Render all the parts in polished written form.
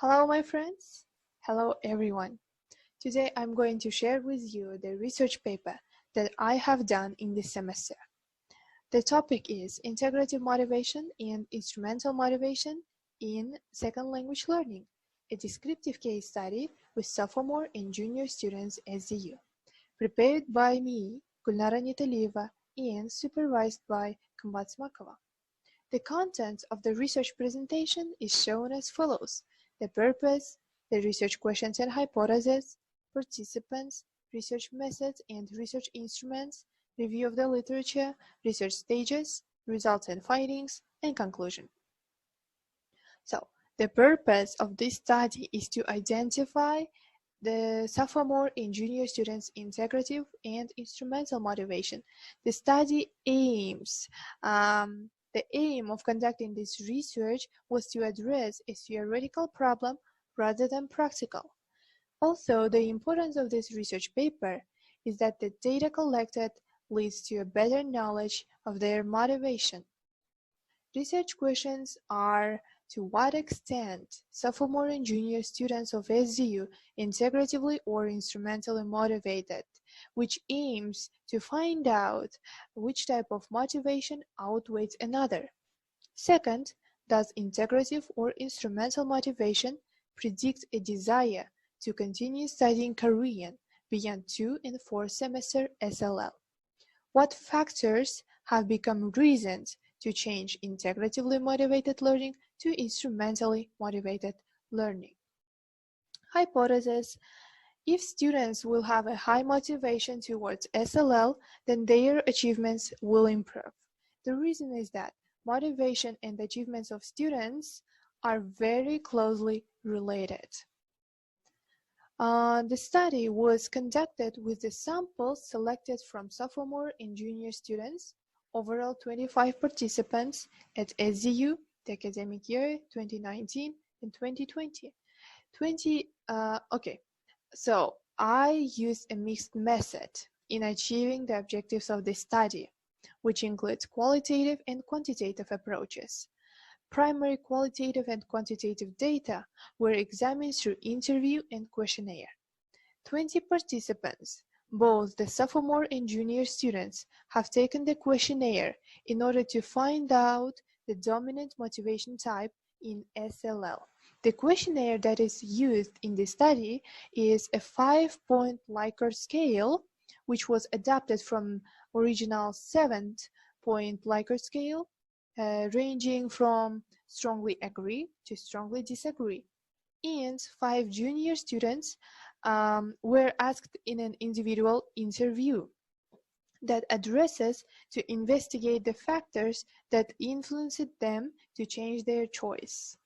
Hello, my friends. Hello, everyone. Today I'm going to share with you the research paper that I have done in this semester. The topic is Integrative Motivation and Instrumental Motivation in Second Language Learning, a descriptive case study with sophomore and junior students SDU, prepared by me, Gulnara Netaliyeva, and supervised by Kambat Smakova. The content of the research presentation is shown as follows: the purpose, the research questions and hypotheses, participants, research methods and research instruments, review of the literature, research stages, results and findings, and conclusion. So, the purpose of this study is to identify the sophomore and junior students' integrative and instrumental motivation. The study the aim of conducting this research was to address a theoretical problem rather than practical. Also, the importance of this research paper is that the data collected leads to a better knowledge of their motivation. Research questions are: to what extent sophomore and junior students of SDU integratively or instrumentally motivated, which aims to find out which type of motivation outweighs another. Second, does integrative or instrumental motivation predict a desire to continue studying Korean beyond 2 and 4 semester SLL? What factors have become reasons to change integratively motivated learning to instrumentally motivated learning? Hypothesis: if students will have a high motivation towards SLL, then their achievements will improve. The reason is that motivation and achievements of students are very closely related. The study was conducted with the samples selected from sophomore and junior students, overall 25 participants at SDU, the academic year 2019 and 2020. So I used a mixed method in achieving the objectives of this study, which includes qualitative and quantitative approaches. Primary qualitative and quantitative data were examined through interview and questionnaire. 20 participants, both the sophomore and junior students, have taken the questionnaire in order to find out the dominant motivation type in SLL. The questionnaire that is used in this study is a 5-point Likert scale, which was adapted from original 7-point Likert scale, ranging from strongly agree to strongly disagree. And 5 junior students were asked in an individual interview that addresses to investigate the factors that influenced them to change their choice.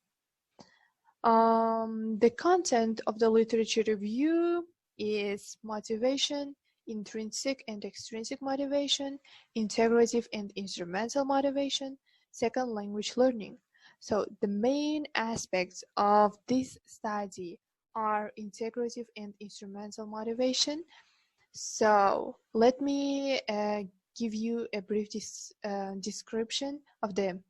The content of the literature review is motivation, intrinsic and extrinsic motivation, integrative and instrumental motivation, second language learning. So the main aspects of this study are integrative and instrumental motivation. So let me give you a brief description of them.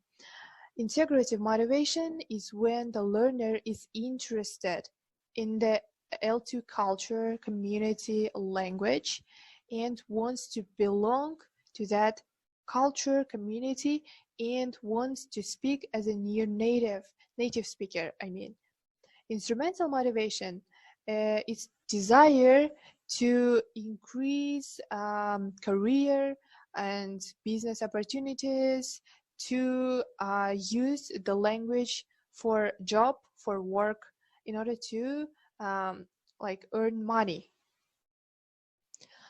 Integrative motivation is when the learner is interested in the L2 culture, community, language, and wants to belong to that culture, community, and wants to speak as a near native speaker, Instrumental motivation is desire to increase career and business opportunities, to use the language for job, for work, in order to earn money.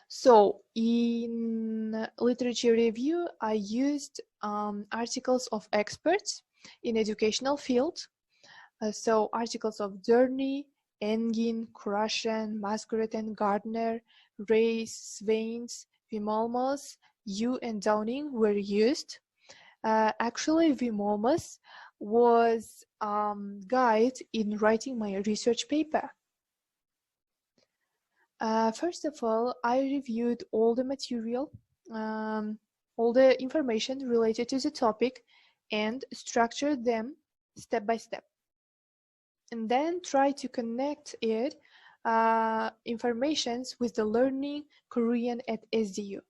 So in literature review, I used articles of experts in educational field. So articles of Durney, Engin, Krushen, Masquerade and Gardner, Race, Swains, Vimolmos, Yu and Downing were used. Actually, Vimolmos was guide in writing my research paper. First of all, I reviewed all the material, all the information related to the topic, and structured them step by step. and then try to connect it informations with the learning Korean at SDU.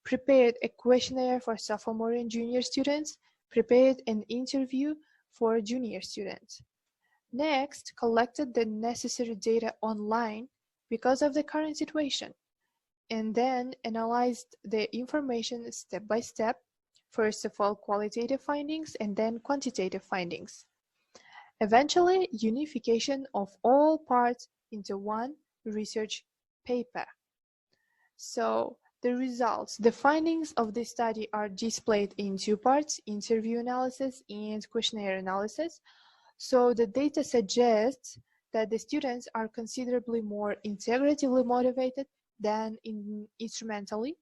Prepared a questionnaire for sophomore and junior students, prepared an interview for junior students. Next, collected the necessary data online because of the current situation, and then analyzed the information step by step, first of all qualitative findings and then quantitative findings. Eventually, unification of all parts into one research paper. So, the results, the findings of this study are displayed in two parts, interview analysis and questionnaire analysis. So the data suggests that the students are considerably more integratively motivated than instrumentally.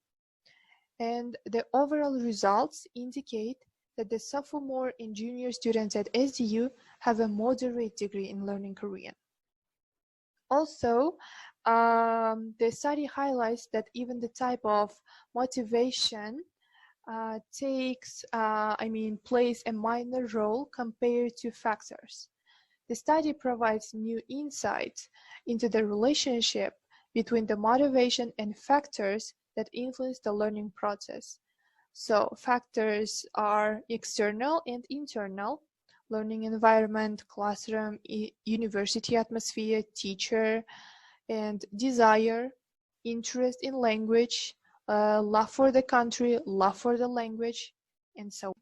And the overall results indicate that the sophomore and junior students at SDU have a moderate degree in learning Korean. Also, the study highlights that even the type of motivation plays a minor role compared to factors. The study provides new insights into the relationship between the motivation and factors that influence the learning process. So factors are external and internal: learning environment, classroom, university atmosphere, teacher, and desire, interest in language, love for the country, love for the language, and so on.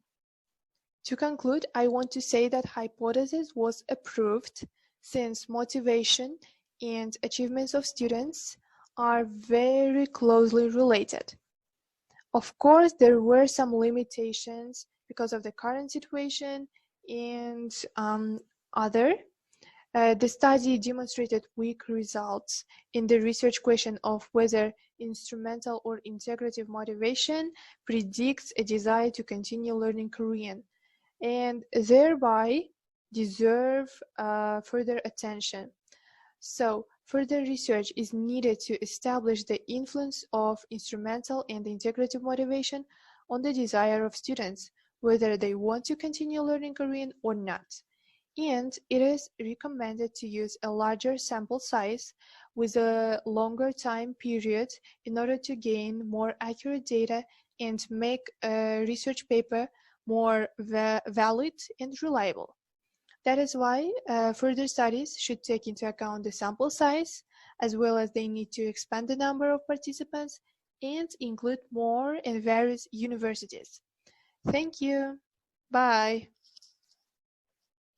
To conclude, I want to say that hypothesis was approved since motivation and achievements of students are very closely related. Of course, there were some limitations because of the current situation and other. The study demonstrated weak results in the research question of whether instrumental or integrative motivation predicts a desire to continue learning Korean, and thereby deserve further attention. So, further research is needed to establish the influence of instrumental and integrative motivation on the desire of students, whether they want to continue learning Korean or not. And it is recommended to use a larger sample size with a longer time period in order to gain more accurate data and make a research paper more valid and reliable. That is why further studies should take into account the sample size, as well as they need to expand the number of participants and include more and various universities. Thank you. Bye.